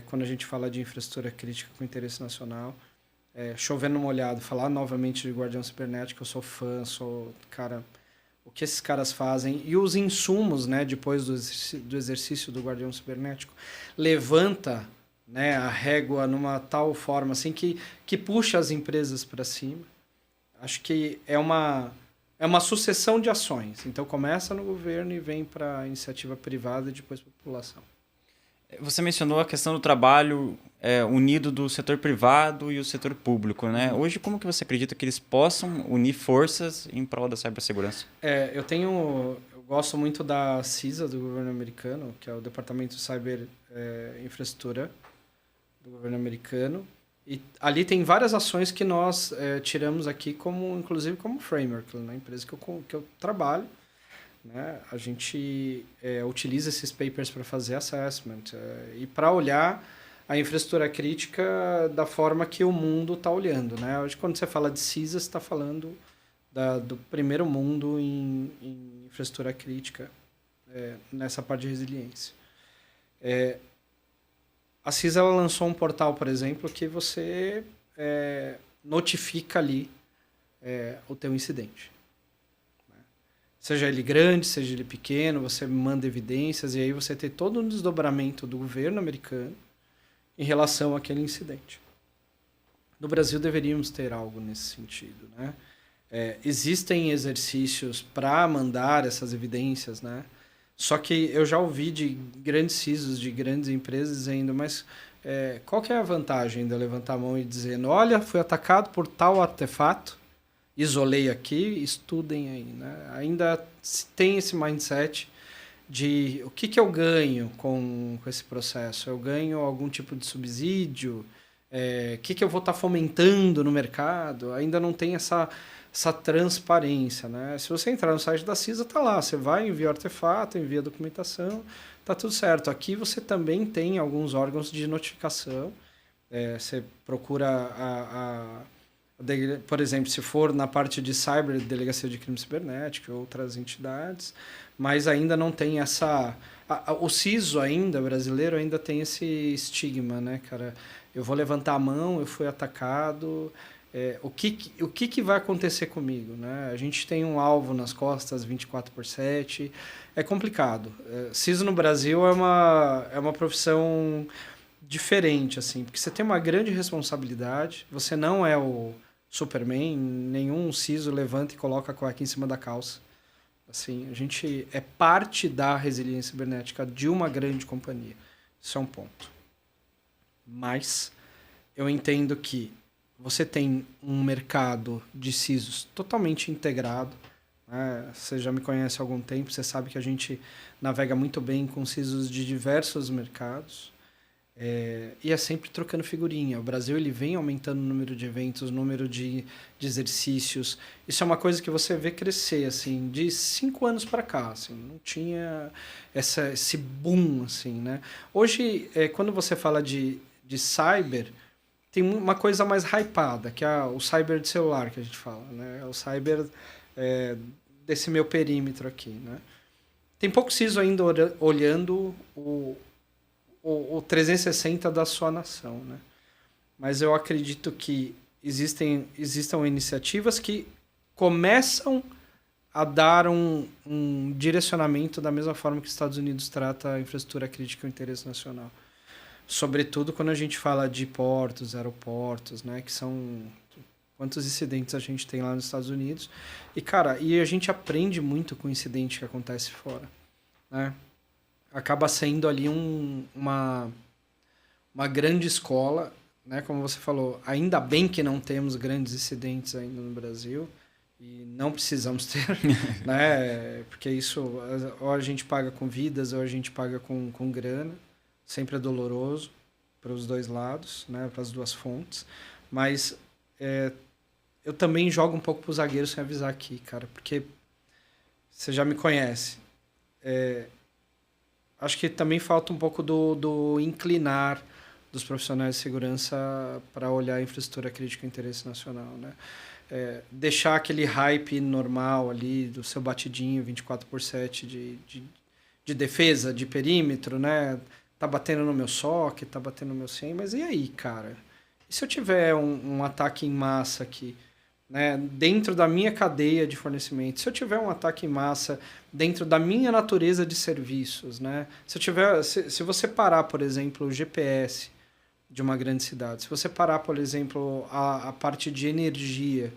Quando a gente fala de infraestrutura crítica com interesse nacional, chovendo molhado, falar novamente de Guardião Cibernético, eu sou fã, cara, o que esses caras fazem e os insumos, né, depois do exercício do Guardião Cibernético, levanta, né, a régua numa tal forma assim que puxa as empresas para cima. Acho que é uma sucessão de ações. Então começa no governo e vem para a iniciativa privada e depois para a população. Você mencionou a questão do trabalho unido do setor privado e o setor público, né? Hoje, como que você acredita que eles possam unir forças em prol da cibersegurança? Eu gosto muito da CISA do governo americano, que é o Departamento de Cyber Infraestrutura do governo americano. E ali tem várias ações que nós tiramos aqui, inclusive como framework, na empresa que eu trabalho. Né? A gente utiliza esses papers para fazer assessment e para olhar a infraestrutura crítica da forma que o mundo está olhando. Né? Hoje, quando você fala de CISA, você está falando do primeiro mundo em infraestrutura crítica, nessa parte de resiliência. A CISA ela lançou um portal, por exemplo, que você notifica ali o teu incidente. Seja ele grande, seja ele pequeno, você manda evidências e aí você tem todo um desdobramento do governo americano em relação àquele incidente. No Brasil deveríamos ter algo nesse sentido, né? Existem exercícios para mandar essas evidências, né? Só que eu já ouvi de grandes CISOs, de grandes empresas dizendo, mas qual que é a vantagem de eu levantar a mão e dizendo, olha, fui atacado por tal artefato, isolei aqui, estudem aí, né? Ainda tem esse mindset de o que eu ganho com esse processo? Eu ganho algum tipo de subsídio? O que eu vou estar fomentando no mercado? Ainda não tem essa transparência, né? Se você entrar no site da CISA, tá lá. Você vai, envia o artefato, envia a documentação, tá tudo certo. Aqui você também tem alguns órgãos de notificação. Você procura por exemplo, se for na parte de cyber, Delegacia de Crime Cibernético, outras entidades, mas ainda não tem o CISO ainda, brasileiro, ainda tem esse estigma, né, cara? Eu vou levantar a mão, eu fui atacado, o que vai acontecer comigo, né? A gente tem um alvo nas costas 24/7, é complicado. CISO no Brasil é uma profissão diferente, assim, porque você tem uma grande responsabilidade, você não é o Superman, nenhum CISO levanta e coloca a cueca em cima da calça. Assim, a gente é parte da resiliência cibernética de uma grande companhia. Isso é um ponto. Mas eu entendo que você tem um mercado de CISOs totalmente integrado, né? Você já me conhece há algum tempo, você sabe que a gente navega muito bem com CISOs de diversos mercados. E é sempre trocando figurinha. O Brasil ele vem aumentando o número de eventos, o número de exercícios. Isso é uma coisa que você vê crescer assim, de 5 anos para cá. Assim, não tinha esse boom. Assim, né? Hoje, quando você fala de cyber, tem uma coisa mais hypada, que é o cyber de celular que a gente fala. Né? O cyber desse meu perímetro aqui. Né? Tem pouco CISO ainda olhando o 360 da sua nação, né? Mas eu acredito que existam iniciativas que começam a dar um direcionamento da mesma forma que os Estados Unidos trata a infraestrutura crítica e o interesse nacional. Sobretudo quando a gente fala de portos, aeroportos, né? Que são... Quantos incidentes a gente tem lá nos Estados Unidos. E, cara, a gente aprende muito com o incidente que acontece fora, né? Acaba sendo ali uma grande escola, né? Como você falou, ainda bem que não temos grandes incidentes ainda no Brasil e não precisamos ter, né? Porque isso, ou a gente paga com vidas ou a gente paga com grana, sempre é doloroso para os dois lados, né? Para as duas fontes, mas eu também jogo um pouco pro zagueiro sem avisar aqui, cara, porque você já me conhece. Acho que também falta um pouco do inclinar dos profissionais de segurança para olhar a infraestrutura crítica e interesse nacional, né? Deixar aquele hype normal ali do seu batidinho 24/7 de defesa, de perímetro, né? Tá batendo no meu SOC, tá batendo no meu SIEM, mas e aí, cara? E se eu tiver um ataque em massa aqui? Né, dentro da minha cadeia de fornecimento, se eu tiver um ataque em massa dentro da minha natureza de serviços, né, se você parar, por exemplo, o GPS de uma grande cidade, se você parar, por exemplo, a parte de energia,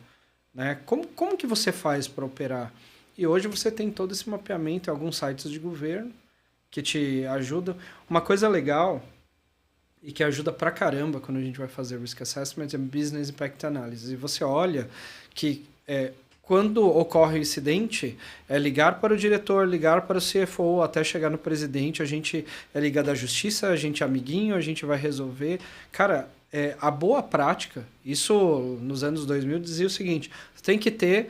né, como que você faz para operar? E hoje você tem todo esse mapeamento em alguns sites de governo que te ajudam. Uma coisa legal e que ajuda pra caramba quando a gente vai fazer Risk Assessment é Business Impact Analysis. E você olha que quando ocorre o incidente, é ligar para o diretor, ligar para o CFO, até chegar no presidente, a gente é ligado à justiça, a gente é amiguinho, a gente vai resolver. Cara, a boa prática, isso nos anos 2000 dizia o seguinte, você tem que ter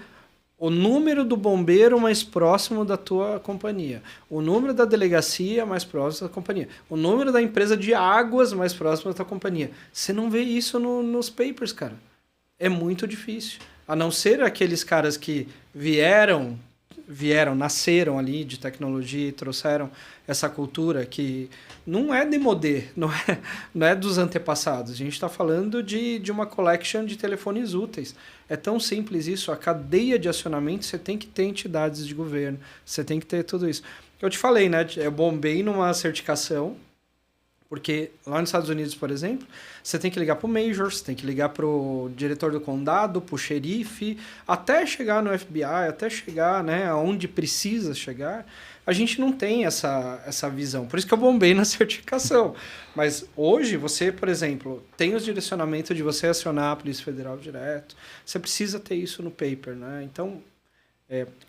o número do bombeiro mais próximo da tua companhia, o número da delegacia mais próximo da companhia, o número da empresa de águas mais próximo da tua companhia. Você não vê isso nos papers, cara. É muito difícil. A não ser aqueles caras que nasceram ali de tecnologia e trouxeram essa cultura que não é demodê, não é dos antepassados. A gente está falando de uma collection de telefones úteis. É tão simples isso. A cadeia de acionamento, você tem que ter entidades de governo, você tem que ter tudo isso. Eu te falei, né? Eu bombei numa certificação, porque lá nos Estados Unidos, por exemplo, você tem que ligar para o Major, você tem que ligar para o diretor do condado, para o xerife, até chegar no FBI, até chegar, né, aonde precisa chegar. A gente não tem essa visão. Por isso que eu bombei na certificação. Mas hoje você, por exemplo, tem os direcionamentos de você acionar a Polícia Federal direto. Você precisa ter isso no paper, né? Então,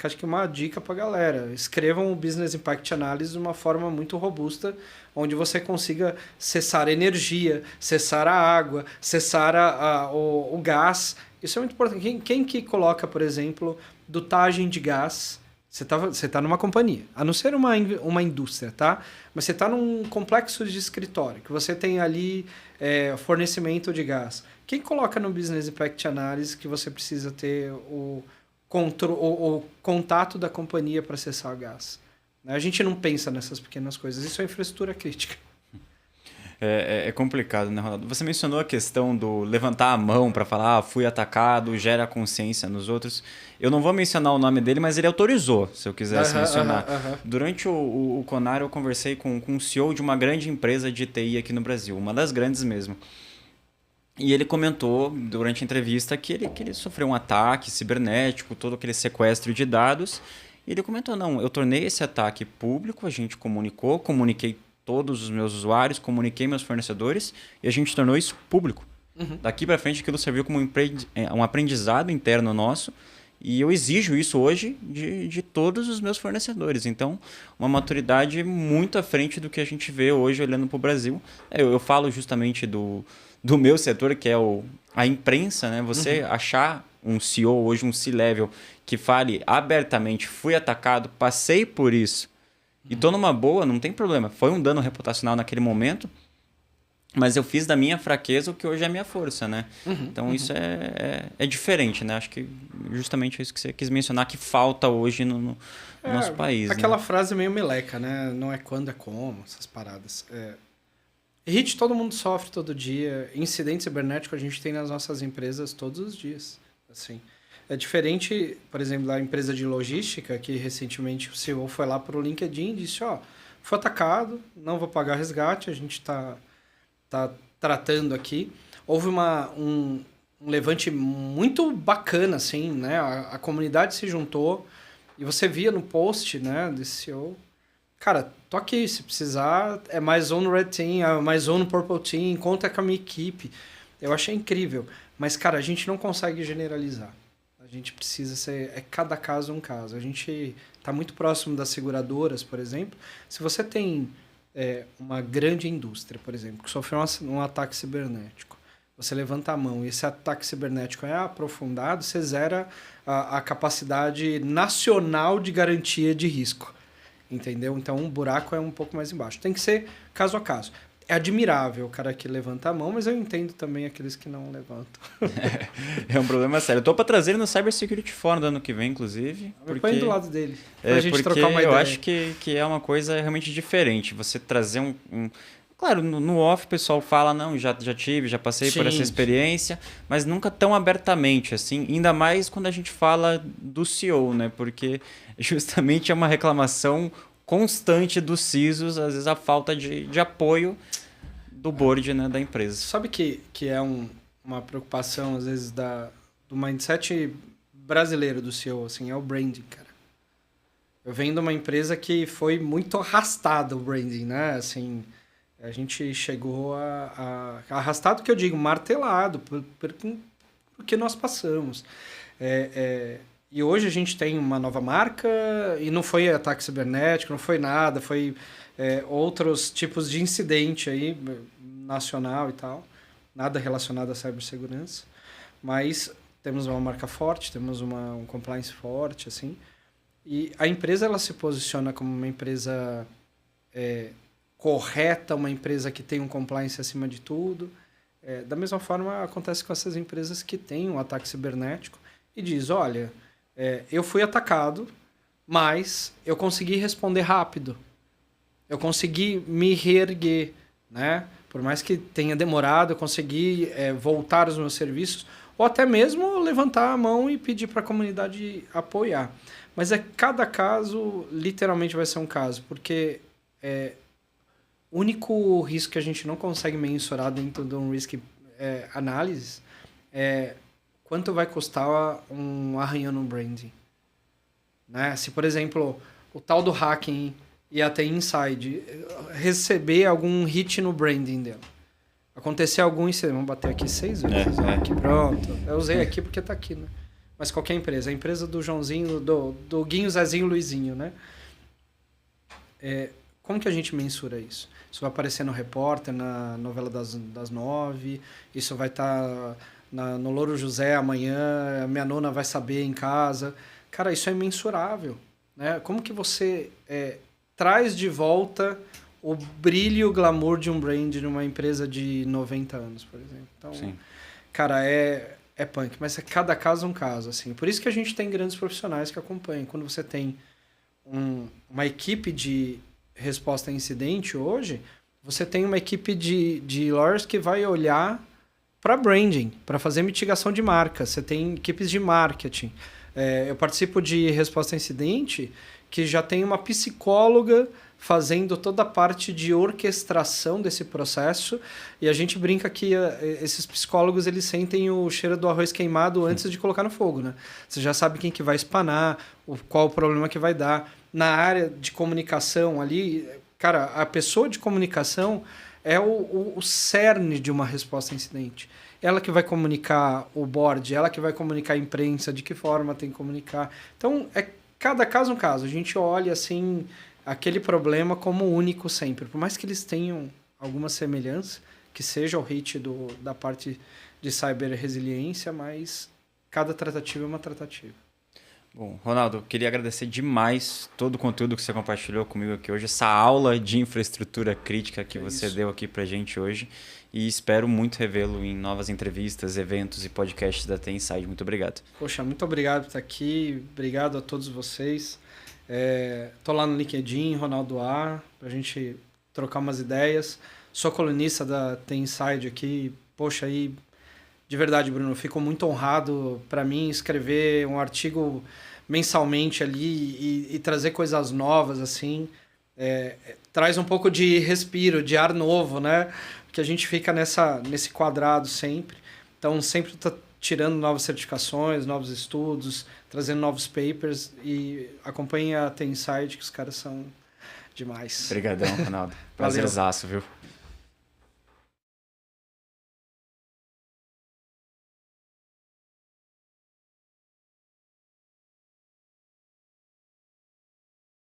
acho que uma dica para a galera. Escrevam o Business Impact Analysis de uma forma muito robusta, onde você consiga cessar a energia, cessar a água, cessar o gás. Isso é muito importante. Quem que coloca, por exemplo, dotagem de gás? Você tá numa companhia, a não ser uma indústria, tá? Mas você está num complexo de escritório, que você tem ali fornecimento de gás. Quem coloca no Business Impact Analysis que você precisa ter o contato da companhia para acessar o gás? A gente não pensa nessas pequenas coisas. Isso é infraestrutura crítica. É complicado, né, Ronaldo? Você mencionou a questão do levantar a mão para falar, fui atacado, gera consciência nos outros. Eu não vou mencionar o nome dele, mas ele autorizou, se eu quisesse mencionar. Durante o Conar, eu conversei com um CEO de uma grande empresa de TI aqui no Brasil, uma das grandes mesmo. E ele comentou durante a entrevista que ele sofreu um ataque cibernético, todo aquele sequestro de dados. E ele comentou, não, eu tornei esse ataque público, a gente comuniquei todos os meus usuários, comuniquei meus fornecedores e a gente tornou isso público. Daqui para frente aquilo serviu como um aprendizado interno nosso e eu exijo isso hoje de todos os meus fornecedores. Então, uma maturidade muito à frente do que a gente vê hoje olhando para o Brasil. Eu falo justamente do meu setor, que é a imprensa, né? Você achar um CEO hoje, um C-level, que fale abertamente, fui atacado, passei por isso, e tô numa boa, não tem problema. Foi um dano reputacional naquele momento, mas eu fiz da minha fraqueza o que hoje é a minha força, né? Então isso é diferente, né? Acho que justamente isso que você quis mencionar, que falta hoje no nosso país. Aquela frase meio meleca, né? Não é quando, é como, essas paradas. Hit todo mundo sofre todo dia. Incidente cibernético a gente tem nas nossas empresas todos os dias. Assim. É diferente, por exemplo, da empresa de logística, que recentemente o CEO foi lá para o LinkedIn e disse, foi atacado, não vou pagar resgate, a gente está tratando aqui. Houve um levante muito bacana, assim, né? A comunidade se juntou e você via no post, né, desse CEO, cara, tô aqui, se precisar, é mais um no Red Team, é mais um no Purple Team, conta com a minha equipe. Eu achei incrível, mas, cara, a gente não consegue generalizar. A gente precisa ser... cada caso um caso. A gente está muito próximo das seguradoras, por exemplo. Se você tem uma grande indústria, por exemplo, que sofreu um ataque cibernético, você levanta a mão e esse ataque cibernético é aprofundado, você zera a capacidade nacional de garantia de risco. Entendeu? Então, um buraco é um pouco mais embaixo. Tem que ser caso a caso. É admirável o cara que levanta a mão, mas eu entendo também aqueles que não levantam. É um problema sério. Eu tô para trazer ele no Cyber Security Forum do ano que vem, inclusive. Porque... Põe do lado dele. Pra gente trocar uma ideia. Eu acho que é uma coisa realmente diferente. Você trazer Claro, no off o pessoal fala, não, já tive, já passei por essa experiência, mas nunca tão abertamente, assim. Ainda mais quando a gente fala do CEO, né? Porque justamente é uma reclamação constante dos CISOs, às vezes a falta de apoio do board, né, da empresa. Sabe que é uma preocupação, às vezes, do mindset brasileiro do CEO, assim, é o branding, cara. Eu venho de uma empresa que foi muito arrastada o branding, né? Assim, a gente chegou arrastado, que eu digo, martelado, porque nós passamos. E hoje a gente tem uma nova marca, e não foi ataque cibernético, não foi nada, foi outros tipos de incidente aí, nacional e tal, nada relacionado à cibersegurança, mas temos uma marca forte, temos um compliance forte, assim, e a empresa ela se posiciona como uma empresa correta, uma empresa que tem um compliance acima de tudo. Da mesma forma acontece com essas empresas que têm um ataque cibernético e diz, olha... eu fui atacado, mas eu consegui responder rápido. Eu consegui me reerguer, né? Por mais que tenha demorado, eu consegui voltar aos meus serviços, ou até mesmo levantar a mão e pedir para a comunidade apoiar. Mas cada caso, literalmente, vai ser um caso, porque o único risco que a gente não consegue mensurar dentro de um risk analysis é quanto vai custar um arranhão no branding. Né? Se, por exemplo, o tal do hacking e até inside receber algum hit no branding dela. Acontecer algum incidente. Vamos bater aqui 6 vezes. Aqui, pronto. Eu usei aqui porque tá aqui, né? Mas qualquer empresa. A empresa do Joãozinho, do Guinho, Zezinho, Luizinho, né? Como que a gente mensura isso? Isso vai aparecer no Repórter, na novela das 9. Isso vai estar... no Louro José amanhã, minha nona vai saber em casa. Cara, isso é imensurável. Né? Como que você traz de volta o brilho e o glamour de um brand numa empresa de 90 anos, por exemplo? Então, sim. Cara, é punk, mas cada caso é um caso. Assim. Por isso que a gente tem grandes profissionais que acompanham. Quando você tem uma equipe de resposta a incidente hoje, você tem uma equipe de lawyers que vai olhar para branding, para fazer mitigação de marca. Você tem equipes de marketing. Eu participo de resposta a incidente, que já tem uma psicóloga fazendo toda a parte de orquestração desse processo, e a gente brinca que esses psicólogos eles sentem o cheiro do arroz queimado antes de colocar no fogo, né? Você já sabe quem que vai espanar, qual o problema que vai dar. Na área de comunicação ali, cara, a pessoa de comunicação é o cerne de uma resposta a incidente. Ela que vai comunicar o board, ela que vai comunicar a imprensa, de que forma tem que comunicar. Então, cada caso um caso. A gente olha assim aquele problema como único sempre. Por mais que eles tenham alguma semelhança, que seja o hit da parte de cyber-resiliência, mas cada tratativa é uma tratativa. Bom, Ronaldo, eu queria agradecer demais todo o conteúdo que você compartilhou comigo aqui hoje, essa aula de infraestrutura crítica que você deu aqui pra gente hoje, e espero muito revê-lo em novas entrevistas, eventos e podcasts da T-Inside. Muito obrigado. Poxa, muito obrigado por estar aqui, obrigado a todos vocês. Tô lá no LinkedIn, Ronaldo A, pra gente trocar umas ideias. Sou colunista da T-Inside aqui, poxa, aí de verdade, Bruno, fico muito honrado para mim escrever um artigo mensalmente ali e trazer coisas novas, assim. Traz um pouco de respiro, de ar novo, né? Porque a gente fica nesse quadrado sempre. Então, sempre tá tirando novas certificações, novos estudos, trazendo novos papers, e acompanhe a T-Inside, que os caras são demais. Obrigadão, Ronaldo. Prazerzaço, viu?